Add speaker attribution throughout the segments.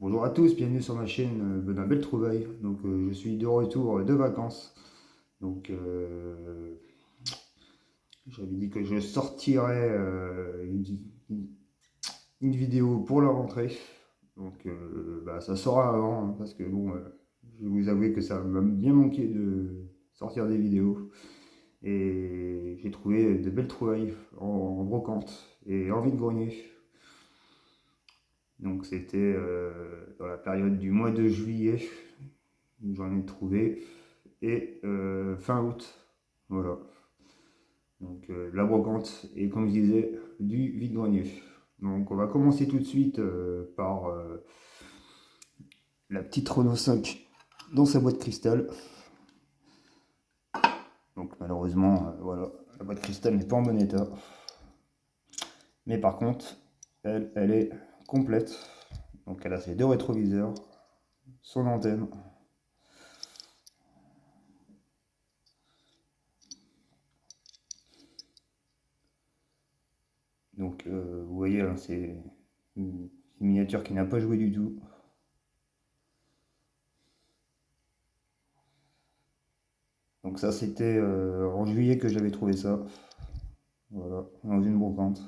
Speaker 1: Bonjour à tous, bienvenue sur ma chaîne Benin Belle Trouvaille. Je suis de retour de vacances. Donc j'avais dit que je sortirais une vidéo pour la rentrée. Ça sera avant hein, parce que je vais vous avouer que ça m'a bien manqué de sortir des vidéos. Et j'ai trouvé de belles trouvailles en brocante et en vide-grenier. Donc c'était dans la période du mois de juillet. J'en ai trouvé. Et fin août. Voilà. La brocante et comme je disais, du vide-grenier. Donc on va commencer tout de suite par la petite Renault 5 dans sa boîte cristal. Donc malheureusement, voilà, la boîte cristal n'est pas en bon état. Mais par contre, elle est complète. Donc elle a ses deux rétroviseurs, son antenne. Vous voyez, hein, c'est une miniature qui n'a pas joué du tout. Donc ça c'était en juillet que j'avais trouvé ça. Voilà, dans une brocante.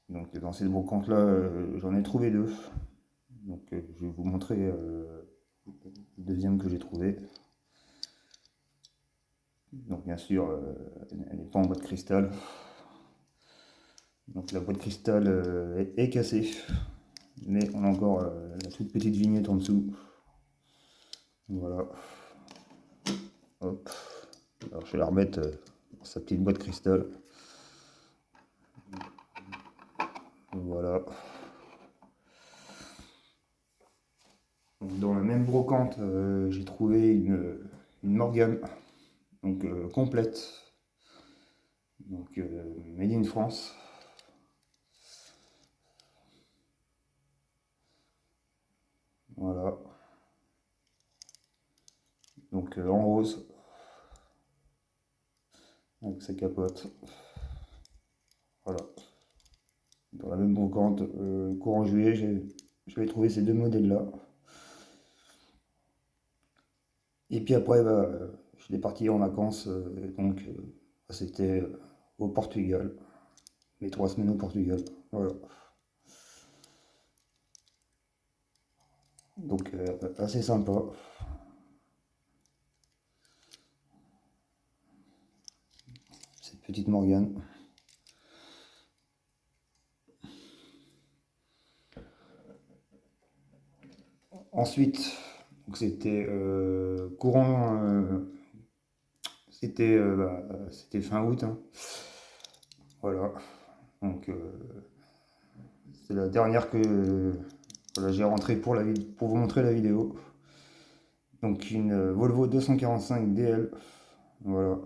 Speaker 1: Donc dans cette brocante là, j'en ai trouvé deux. Je vais vous montrer le deuxième que j'ai trouvé. Donc bien sûr, elle n'est pas en boîte cristal. Donc la boîte cristal est cassée. Mais on a encore la toute petite vignette en dessous. Voilà. Hop. Alors je vais la remettre dans sa petite boîte cristal. Voilà. Donc, dans la même brocante, j'ai trouvé une Morgane, donc complète, made in France. Voilà. Donc en rose, avec sa capote. Voilà. Dans la même brocante, courant juillet, j'avais trouvé ces deux modèles-là. Et puis après, j'étais parti en vacances, c'était au Portugal. Mes 3 semaines au Portugal. Voilà. Donc assez sympa. Cette petite Morgane. Ensuite, c'était courant, c'était fin août, hein. Voilà. Donc c'est la dernière que voilà, j'ai rentré pour vous montrer la vidéo. Donc une Volvo 245 DL. Voilà.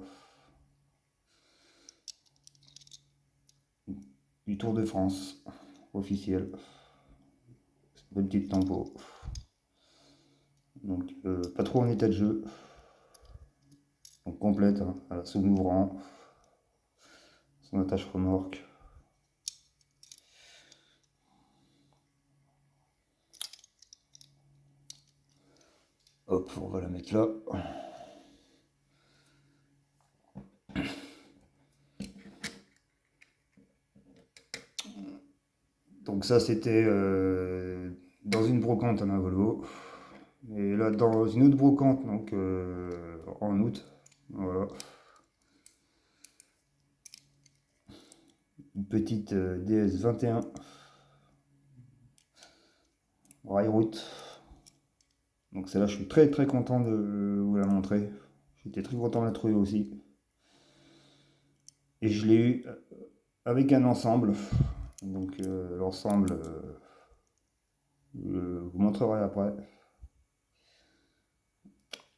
Speaker 1: Du Tour de France officiel. Une petite tempo. Donc pas trop en état de jeu. Donc complète, hein, à son ouvrant, son attache remorque. Hop, on va la mettre là. Donc ça c'était dans une brocante à ma Volvo. Et là dans une autre brocante, donc en août. Voilà. Une petite DS 21 Railroute. Donc celle-là je suis très très content de vous la montrer. J'étais très content de la trouver aussi. Et je l'ai eu avec un ensemble. Donc l'ensemble, je vous montrerai après.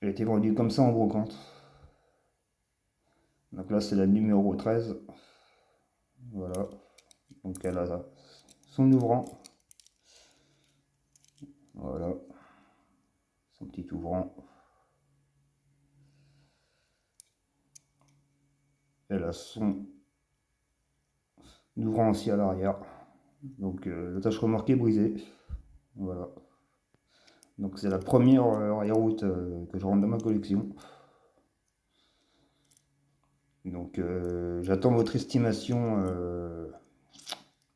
Speaker 1: Elle a été vendue comme ça en brocante. Donc là c'est la numéro 13. Voilà. Donc elle a son ouvrant. Voilà. Son petit ouvrant. Elle a son ouvrant aussi à l'arrière. Donc l'attache remorquée brisée. Voilà. Donc c'est la première rail-route que je rentre dans ma collection. Donc j'attends votre estimation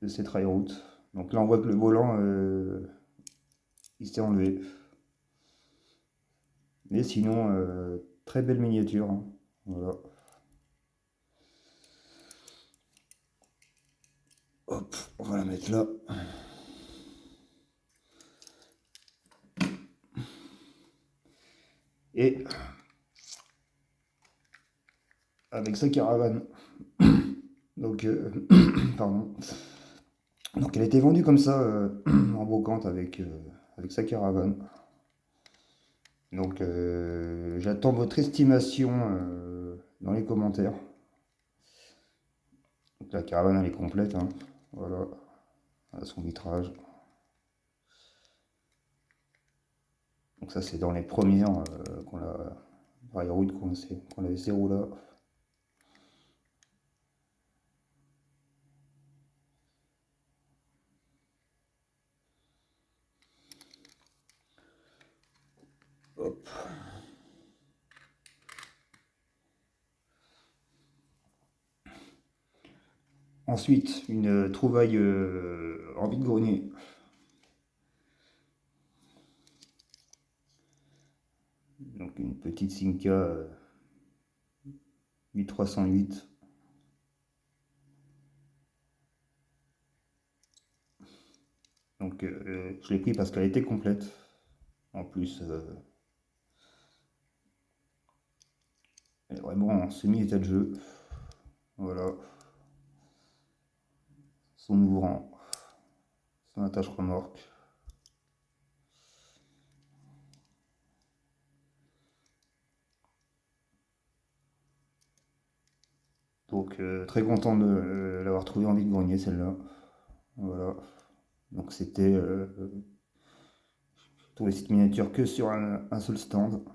Speaker 1: de cette rail-route. Donc là on voit que le volant il s'est enlevé. Mais sinon très belle miniature, hein. Voilà. Hop, on va la mettre là. Et avec sa caravane. Donc pardon. Donc elle a été vendue comme ça en brocante avec sa caravane. Donc j'attends votre estimation dans les commentaires. Donc, la caravane elle est complète, hein. Voilà, à son vitrage. Donc ça c'est dans les premières qu'on la rail-route qu'on avait ces roues là. Hop. Ensuite, une trouvaille en vide-grenier. Donc une petite Simca 8308. Donc je l'ai pris parce qu'elle était complète. En plus, elle est vraiment en semi-état de jeu. Voilà, son ouvrant, son attache remorque. Donc très content de l'avoir trouvé en vide-grenier celle-là. Voilà. Donc c'était trouvé cette miniature que sur un seul stand.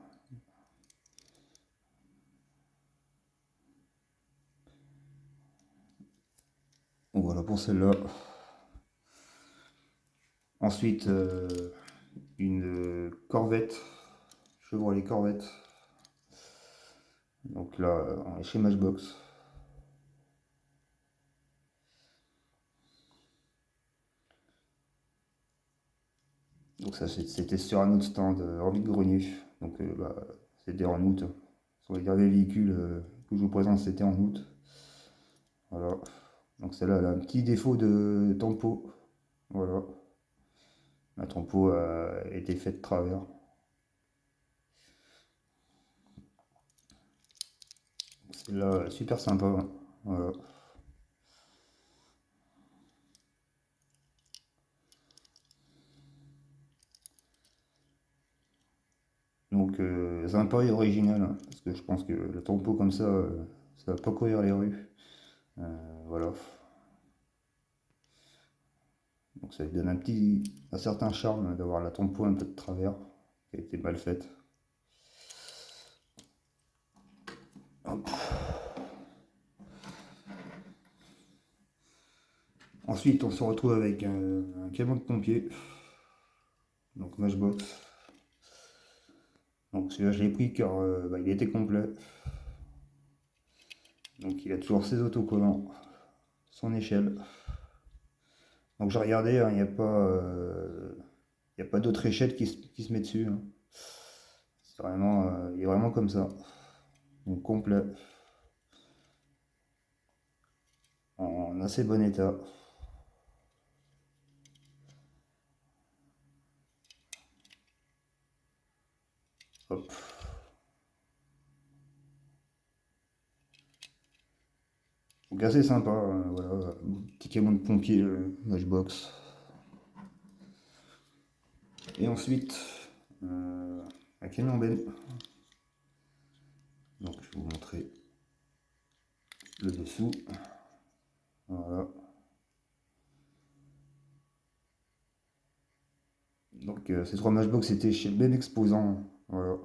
Speaker 1: Donc voilà pour celle-là. Ensuite une Corvette, Chevrolet Corvette. Donc là on est chez Matchbox. Donc ça c'était sur un autre stand en vide-grenier. Donc bah, c'était en août. Sur les derniers véhicules que je vous présente c'était en août. Voilà. Donc celle-là elle a un petit défaut de tempo. Voilà. La tempo a été faite de travers. Celle-là super sympa, hein. Voilà. Donc c'est un pari original, hein, parce que je pense que le tempo comme ça va pas courir les rues. Voilà. Donc ça lui donne un certain charme d'avoir la tempo un peu de travers, qui a été mal faite. Hop. Ensuite, on se retrouve avec un camion de pompier, donc Matchbox. Donc celui-là, je l'ai pris car bah, il était complet. Donc il a toujours ses autocollants, son échelle. Donc j'ai regardé, hein, il n'y a pas d'autre échelle qui se met dessus, hein. C'est vraiment, il est vraiment comme ça. Donc complet, en assez bon état. Hop. Donc assez sympa, voilà, petit camion de pompier Matchbox. Et ensuite, un camion Ben. Donc je vais vous montrer le dessous. Voilà. Donc ces trois Matchbox étaient chez Ben Exposant. Voilà.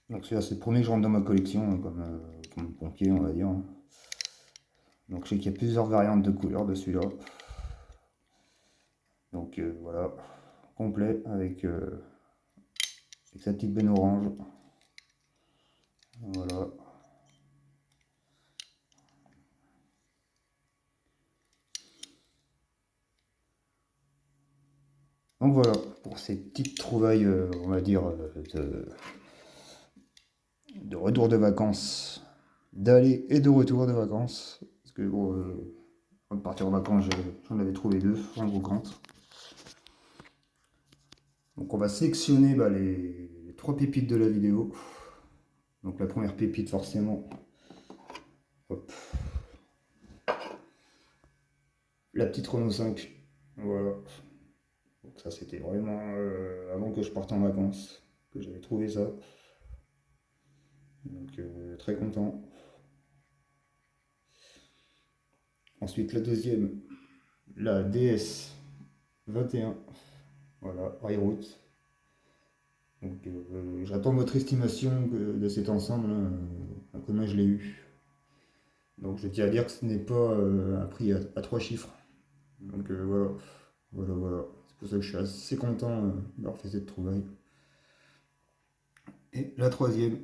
Speaker 1: Donc celui-là c'est le premier que je rentre dans ma collection, hein, comme pompier, on va dire. Donc je sais qu'il y a plusieurs variantes de couleurs de celui-là. Donc voilà, complet avec sa petite benne orange. Voilà. Donc voilà, pour ces petites trouvailles, on va dire, de retour de vacances, d'aller et de retour de vacances. Parce que bon, avant de partir en vacances, j'en avais trouvé deux en brocante. Donc on va sélectionner les trois pépites de la vidéo. Donc la première pépite forcément, hop, la petite Renault 5. Voilà. Donc ça c'était vraiment avant que je parte en vacances que j'avais trouvé ça. Donc très content. Ensuite la deuxième, la DS 21. Voilà, Reroute. Donc j'attends votre estimation de cet ensemble, hein, combien je l'ai eu. Donc je tiens à dire que ce n'est pas un prix à 3 chiffres. Donc voilà, voilà. C'est pour ça que je suis assez content d'avoir fait cette trouvaille. Et la troisième,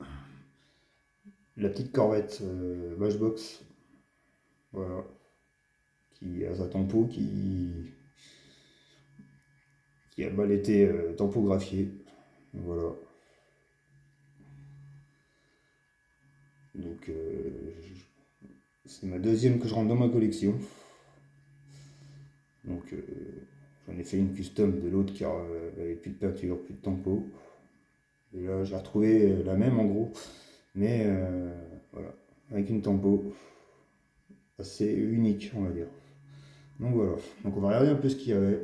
Speaker 1: la petite Corvette Matchbox, voilà, qui a sa tempo qui a mal été tampographiée. Voilà. Donc c'est ma deuxième que je rentre dans ma collection. Donc j'en ai fait une custom de l'autre car elle avait plus de peinture, plus de tempo. Et là j'ai retrouvé la même en gros, mais voilà, avec une tempo assez unique on va dire. Donc voilà, donc on va regarder un peu ce qu'il y avait.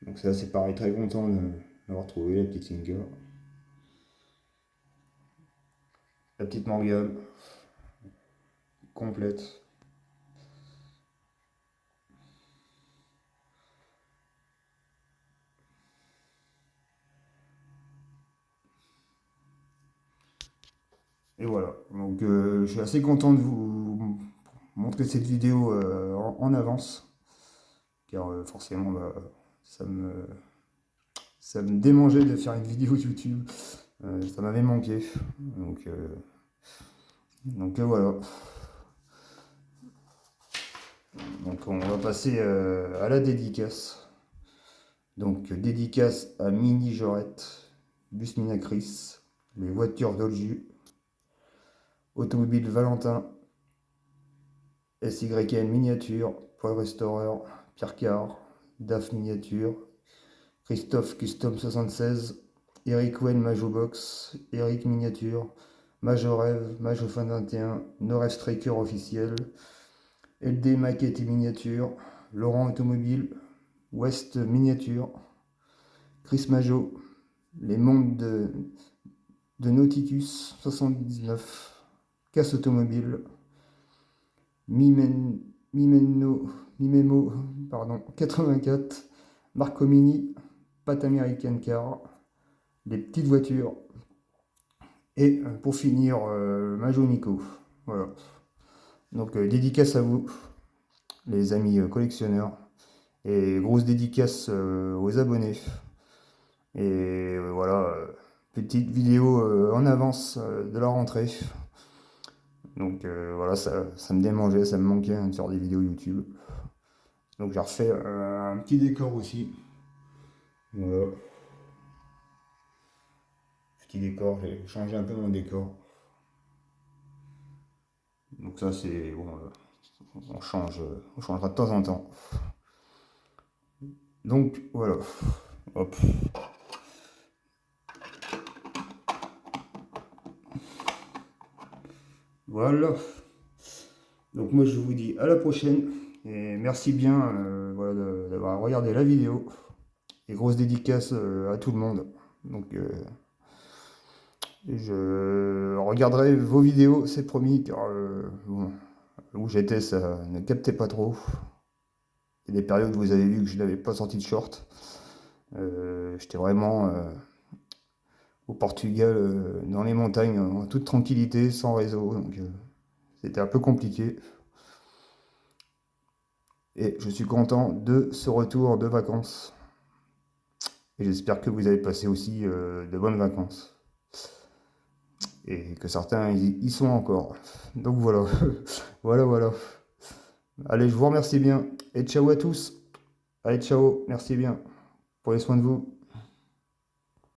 Speaker 1: Donc ça c'est pareil, très content d'avoir trouvé la petite Singer. La petite Morgane, complète. Et voilà, donc je suis assez content de vous montrer cette vidéo en avance, car forcément bah, ça me, ça me démangeait de faire une vidéo YouTube, ça m'avait manqué, donc voilà. Donc on va passer à la dédicace. Donc dédicace à Mini Jorette, Bus Minacris, les voitures Dolju, Automobile Valentin, SYN Miniature, Paul Restorer, Pierre Car, DAF Miniature, Christophe Custom 76, Eric Wen Majo Box, Eric Miniature, Majorev, Majofan 21, Noref Striker officiel, LD Maquette et Miniature, Laurent Automobile, West Miniature, Chris Majo, Les Mondes de Nauticus 79, Casse Automobile, Mimemo 84, Marco Mini, Pat American Car, les petites voitures, et pour finir, Majo Nico. Voilà. Donc dédicace à vous, les amis collectionneurs, et grosse dédicace aux abonnés. Et voilà, petite vidéo en avance de la rentrée. Donc voilà, ça me démangeait, ça me manquait de faire des vidéos YouTube. Donc j'ai refait un petit décor aussi. Voilà. Petit décor, j'ai changé un peu mon décor. Donc ça c'est bon, on changera de temps en temps. Donc voilà. Hop. Voilà. Donc moi je vous dis à la prochaine. Et merci bien voilà, d'avoir regardé la vidéo. Et grosse dédicace à tout le monde. Donc je regarderai vos vidéos, c'est promis, car bon, où j'étais ça ne captait pas trop. Il y a des périodes où vous avez vu que je n'avais pas sorti de short. J'étais vraiment au Portugal, dans les montagnes, en toute tranquillité, sans réseau. Donc c'était un peu compliqué. Et je suis content de ce retour de vacances. Et j'espère que vous avez passé aussi de bonnes vacances. Et que certains y sont encore. Donc voilà. Voilà, voilà. Allez, je vous remercie bien. Et ciao à tous. Allez, ciao. Merci bien. Prenez soin de vous.